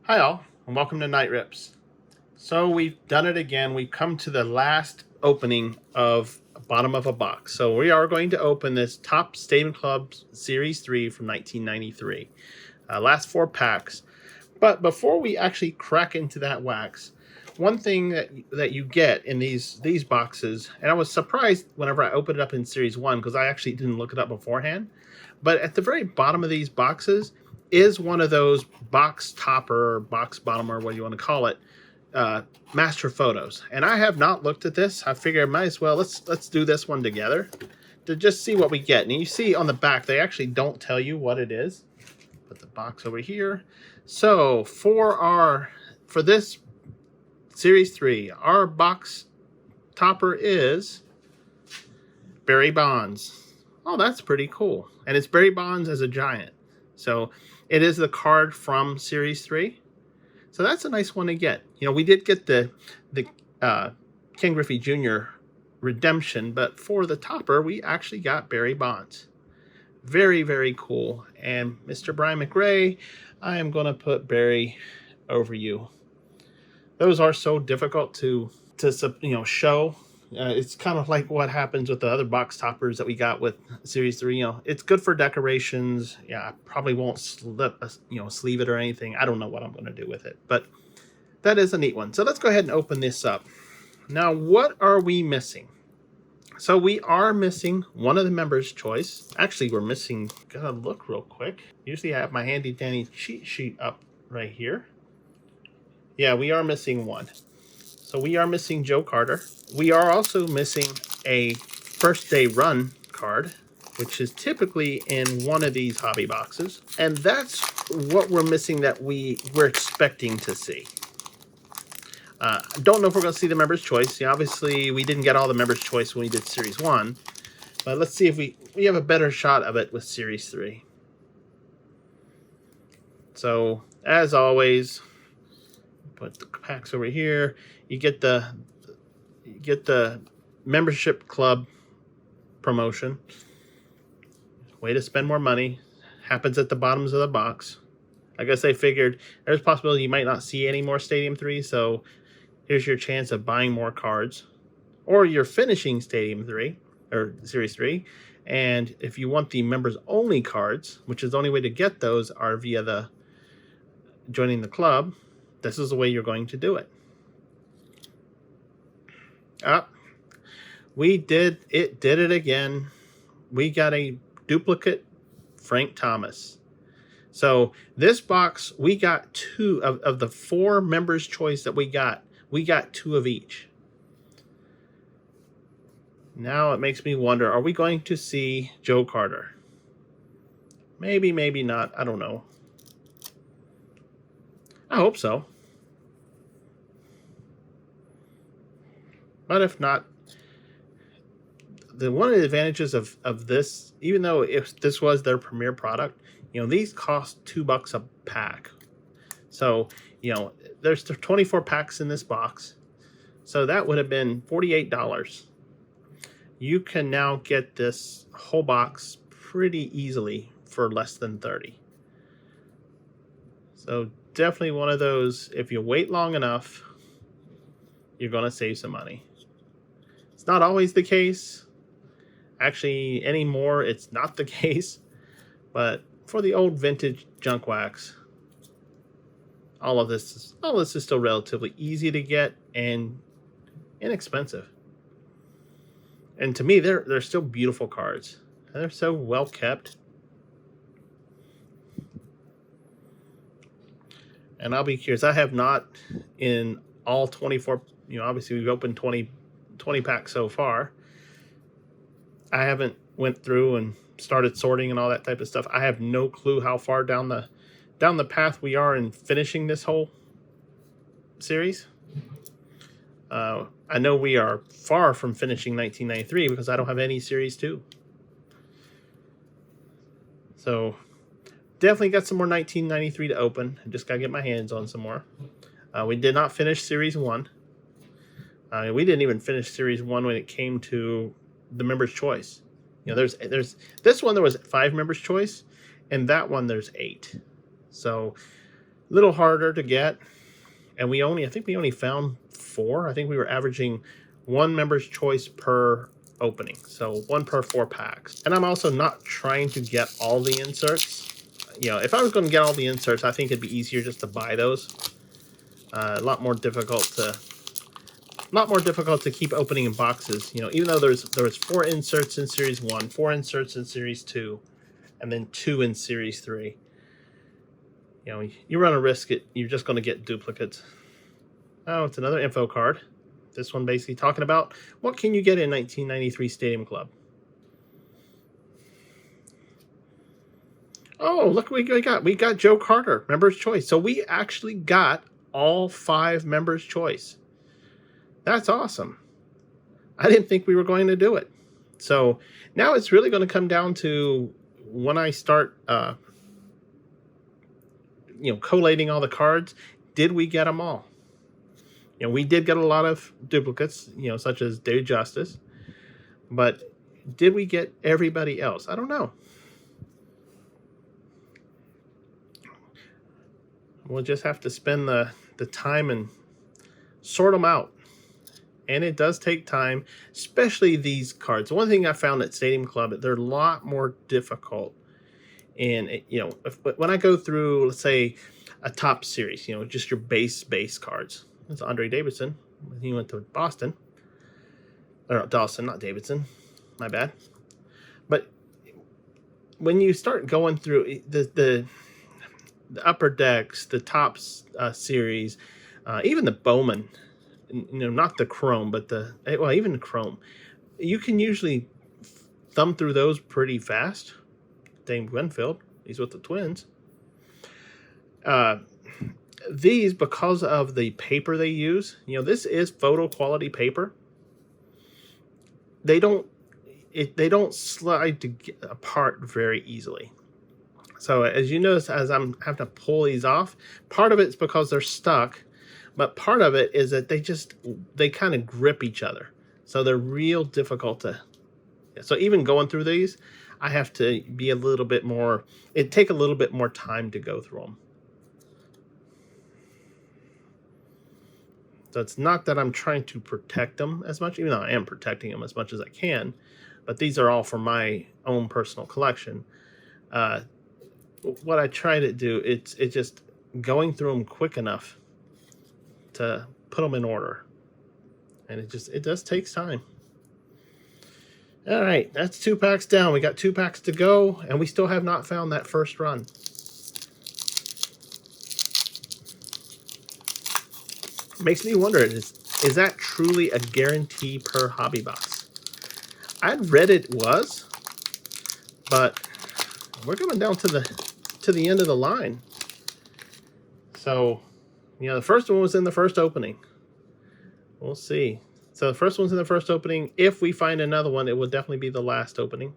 Hi all, and welcome to Night Rips. So we've done it again. We've come to the last opening of bottom of a box. So we are going to open this Top Stadium Club Series 3 from 1993. Last 4 packs. But before we actually crack into that wax, one thing that you get in these boxes, and I was surprised whenever I opened it up in Series 1 because I actually didn't look it up beforehand, but at the very bottom of these boxes is one of those box topper or box bottom or what you want to call it, master photos. And I have not looked at this. I figured I might as well let's do this one together to just see what we get. And you see on the back they actually don't tell you what it is. Put the box over here. So for this Series 3, our box topper is Barry Bonds. Oh, that's pretty cool. And it's Barry Bonds as a Giant. So it is the card from Series 3. So that's a nice one to get. You know, we did get the Ken Griffey Jr. redemption, but for the topper, we actually got Barry Bonds. Very, very cool. And Mr. Brian McRae, I am going to put Barry over you. Those are so difficult to show. It's kind of like what happens with the other box toppers that we got with Series 3. It's good for decorations. Yeah, I probably won't sleeve it or anything. I don't know what I'm going to do with it, but that is a neat one. So let's go ahead and open this up. Now, what are we missing? So we are missing one of the members' choice. Actually, we're missing, gotta look real quick. Usually I have my handy dandy cheat sheet up right here. Yeah, we are missing one. So we are missing Joe Carter. We are also missing a first day run card, which is typically in one of these hobby boxes. And that's what we're missing that we're expecting to see. Don't know if we're going to see the members' choice. Yeah, obviously, we didn't get all the members' choice when we did Series 1. But let's see if we have a better shot of it with Series 3. So, as always, put the packs over here. You get the membership club promotion. Way to spend more money. Happens at the bottoms of the box. I guess they figured there's a possibility you might not see any more Stadium 3, so here's your chance of buying more cards. Or you're finishing Stadium 3, or Series 3, and if you want the members-only cards, which is the only way to get those are via the joining the club, this is the way you're going to do it. We did it again. We got a duplicate Frank Thomas. So this box, we got 2 of the 4 members' choice that we got 2 of each. Now it makes me wonder, are we going to see Joe Carter? Maybe, maybe not. I don't know. I hope so. But if not, one of the advantages of this, even though if this was their premier product, these cost $2 a pack. So, there's 24 packs in this box. So that would have been $48. You can now get this whole box pretty easily for less than $30. So definitely one of those, if you wait long enough, you're going to save some money. It's not always the case. Actually, anymore, it's not the case. But for the old vintage junk wax, all of this is still relatively easy to get and inexpensive. And to me, they're still beautiful cards. They're so well kept. And I'll be curious. I have not in all 24. Obviously we've opened 20 packs so far. I haven't went through and started sorting and all that type of stuff. I have no clue how far down the path we are in finishing this whole series. I know we are far from finishing 1993 because I don't have any Series 2. So definitely got some more 1993 to open. I just got to get my hands on some more. We did not finish Series 1. We didn't even finish Series 1 when it came to the members' choice. There's this one, there was 5 members' choice, and that one there's 8. So A little harder to get, and I think we only found 4. I think we were averaging 1 member's choice per opening, so 1 per 4 packs. And I'm also not trying to get all the inserts. You know, if I was going to get all the inserts, I think it'd be easier just to buy those. A lot more difficult to keep opening in boxes. You know, even though there was 4 inserts in Series 1, 4 inserts in Series 2, and then 2 in Series 3. You know, you run a risk you're just going to get duplicates. Oh, it's another info card. This one basically talking about what can you get in 1993 Stadium Club. Oh, look what we got. We got Joe Carter, Member's Choice. So we actually got all 5 Member's Choice. That's awesome. I didn't think we were going to do it. So now it's really going to come down to when I start collating all the cards, did we get them all? You know, we did get a lot of duplicates, you know, such as Dave Justice, but did we get everybody else? I don't know. We'll just have to spend the time and sort them out. And it does take time, especially these cards. One thing I found at Stadium Club, they're a lot more difficult. And, you know, when I go through, let's say, a top series, you know, just your base cards. That's Andre Davidson. He went to Boston. Or Dawson, not Davidson. My bad. But when you start going through the upper decks, the top series, even the Bowman, you know, not the Chrome, but even the Chrome, you can usually thumb through those pretty fast. Dane Winfield, he's with the Twins. These, because of the paper they use, you know, this is photo quality paper. They don't slide apart very easily. So as you notice, as I'm having to pull these off, part of it's because they're stuck, but part of it is that they kind of grip each other. So they're real difficult to. So even going through these, I have to be a little bit more. It take a little bit more time to go through them. So it's not that I'm trying to protect them as much, even though I am protecting them as much as I can. But these are all for my own personal collection. What I try to do, it's just going through them quick enough to put them in order. And it does take time. All right, that's 2 packs down. We got 2 packs to go, and we still have not found that first run. Makes me wonder, is that truly a guarantee per hobby box? I'd read it was, but we're coming down to the end of the line. So, you know, the first one was in the first opening. We'll see. So the first one's in the first opening. If we find another one, it will definitely be the last opening.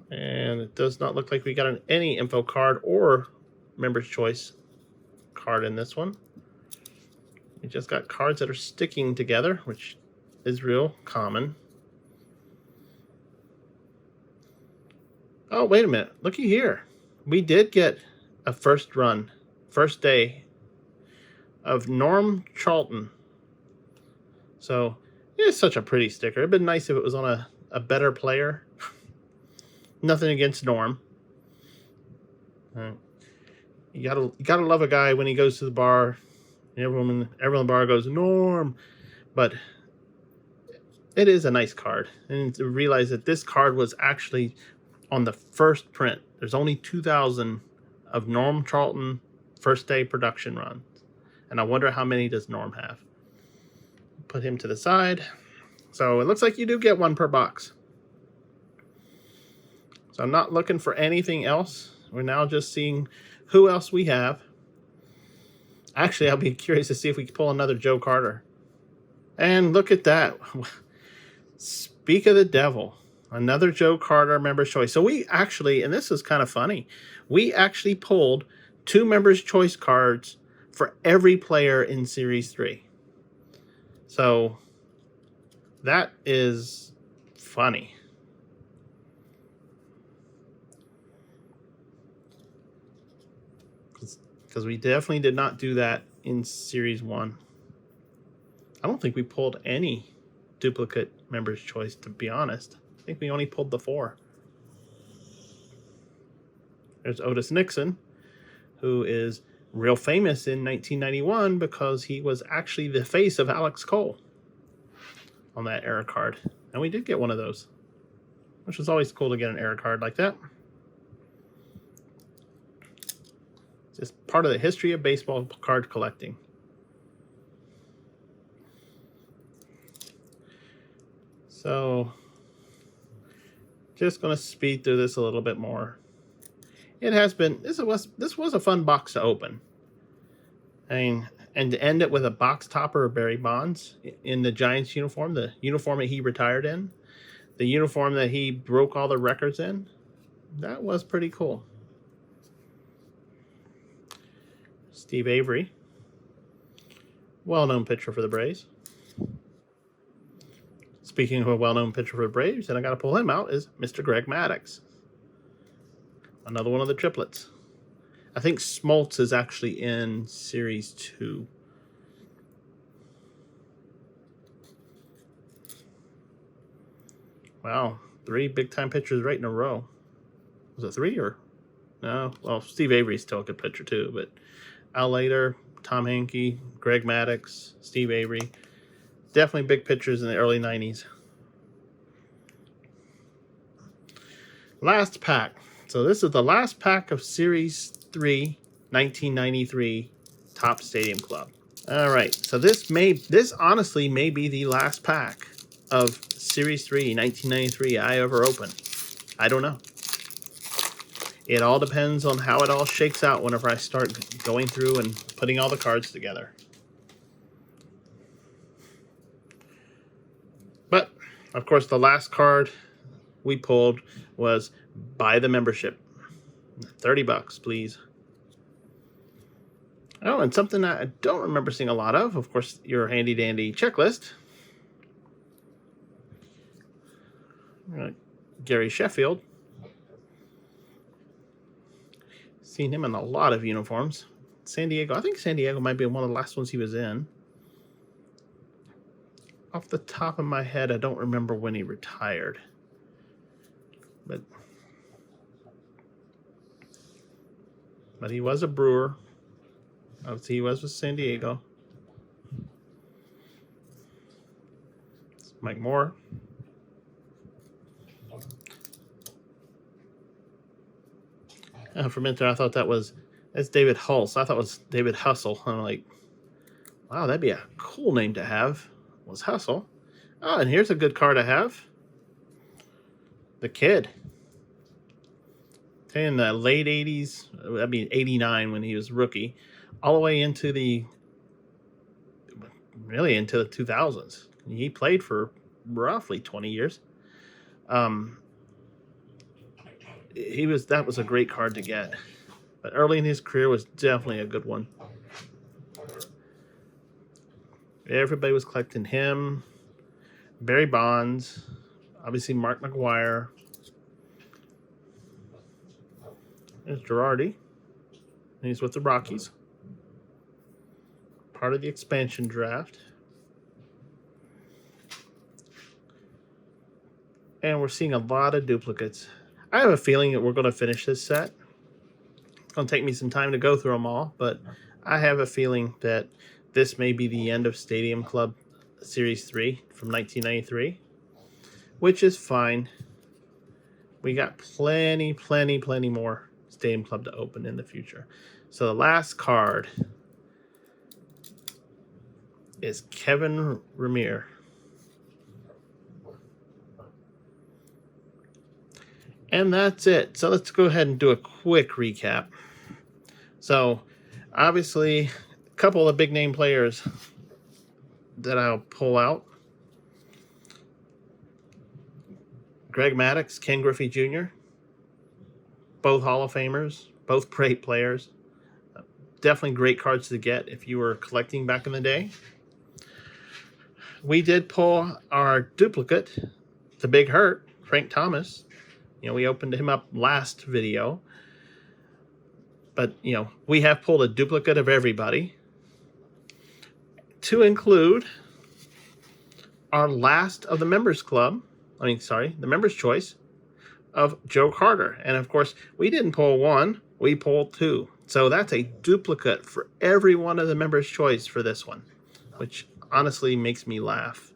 And it does not look like we got any info card or Member's Choice card in this one. We just got cards that are sticking together, which is real common. Oh, wait a minute. Looky here. We did get a first day of Norm Charlton. So it's such a pretty sticker. It'd been nice if it was on a better player. Nothing against Norm. You gotta love a guy when he goes to the bar. Everyone in the bar goes, Norm. But it is a nice card. And to realize that this card was actually on the first print. There's only 2,000 of Norm Charlton first day production runs. And I wonder how many does Norm have. Put him to the side. So it looks like you do get 1 per box. So I'm not looking for anything else. We're now just seeing who else we have. Actually, I'll be curious to see if we can pull another Joe Carter. And look at that. Speak of the devil. Another Joe Carter Member's Choice. So we actually, and this is kind of funny, we actually pulled 2 Member's Choice cards for every player in Series 3. So that is funny. because we definitely did not do that in Series 1. I don't think we pulled any duplicate Members' Choice, to be honest. I think we only pulled the 4. There's Otis Nixon, who is real famous in 1991 because he was actually the face of Alex Cole on that era card. And we did get one of those, which was always cool to get an era card like that. Just part of the history of baseball card collecting. So, just going to speed through this a little bit more. It has been, this was a fun box to open. I mean, and to end it with a box topper of Barry Bonds in the Giants uniform, the uniform that he retired in, the uniform that he broke all the records in, that was pretty cool. Steve Avery, well-known pitcher for the Braves. Speaking of a well-known pitcher for the Braves, and I got to pull him out, is Mr. Greg Maddux. Another one of the triplets. I think Smoltz is actually in Series 2. Wow, 3 big-time pitchers right in a row. Was it 3 or? No, well, Steve Avery's still a good pitcher too, but Al Leiter, Tom Hankey, Greg Maddux, Steve Avery. Definitely big pitchers in the early 90s. Last pack. So this is the last pack of Series 3, 1993 Top Stadium Club. All right, so this honestly may be the last pack of Series 3, 1993 I ever open. I don't know. It all depends on how it all shakes out whenever I start going through and putting all the cards together. But, of course, the last card we pulled was buy the membership. $30, please. Oh, and something that I don't remember seeing a lot of course, your handy-dandy checklist. Gary Sheffield. Seen him in a lot of uniforms. San Diego. I think San Diego might be one of the last ones he was in. Off the top of my head, I don't remember when he retired. But he was a Brewer. Obviously, he was with San Diego. Mike Moore. For a minute there, I thought that's David Hulse. I thought it was David Hustle. I'm like, wow, that'd be a cool name to have. Was Hustle. Oh, and here's a good card I have. The Kid. In the late 80s, I mean 89 when he was rookie, all the way into the 2000s. He played for roughly 20 years. That was a great card to get. But early in his career was definitely a good one. Everybody was collecting him. Barry Bonds. Obviously Mark McGwire. There's Girardi. And he's with the Rockies. Part of the expansion draft. And we're seeing a lot of duplicates. I have a feeling that we're going to finish this set. It's going to take me some time to go through them all, but I have a feeling that this may be the end of Stadium Club Series 3 from 1993, which is fine. We got plenty more Stadium Club to open in the future. So the last card is Kevin Remire. And that's it. So let's go ahead and do a quick recap. So obviously, a couple of big name players that I'll pull out. Greg Maddux, Ken Griffey Jr., both Hall of Famers, both great players. Definitely great cards to get if you were collecting back in the day. We did pull our duplicate, the Big Hurt, Frank Thomas. We opened him up last video. But, we have pulled a duplicate of everybody to include our last of the members club. The members choice of Joe Carter. And of course, we didn't pull one, we pulled two. So that's a duplicate for every one of the members choice for this one, which honestly makes me laugh.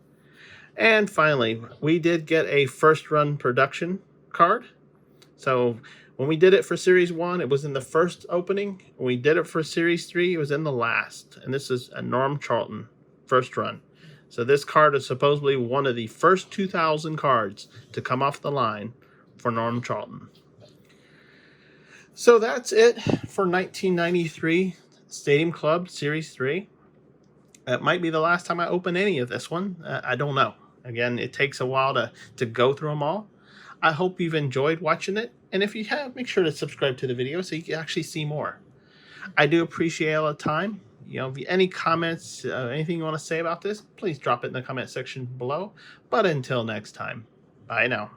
And finally, we did get a first run production card. So when we did it for Series 1, it was in the first opening. When we did it for Series 3, it was in the last. And this is a Norm Charlton first run. So this card is supposedly one of the first 2,000 cards to come off the line for Norm Charlton. So that's it for 1993 Stadium Club Series 3. That might be the last time I open any of this one. I don't know. Again, it takes a while to go through them all. I hope you've enjoyed watching it. And if you have, make sure to subscribe to the video so you can actually see more. I do appreciate all the time. If you have any comments, anything you want to say about this, please drop it in the comment section below. But until next time, bye now.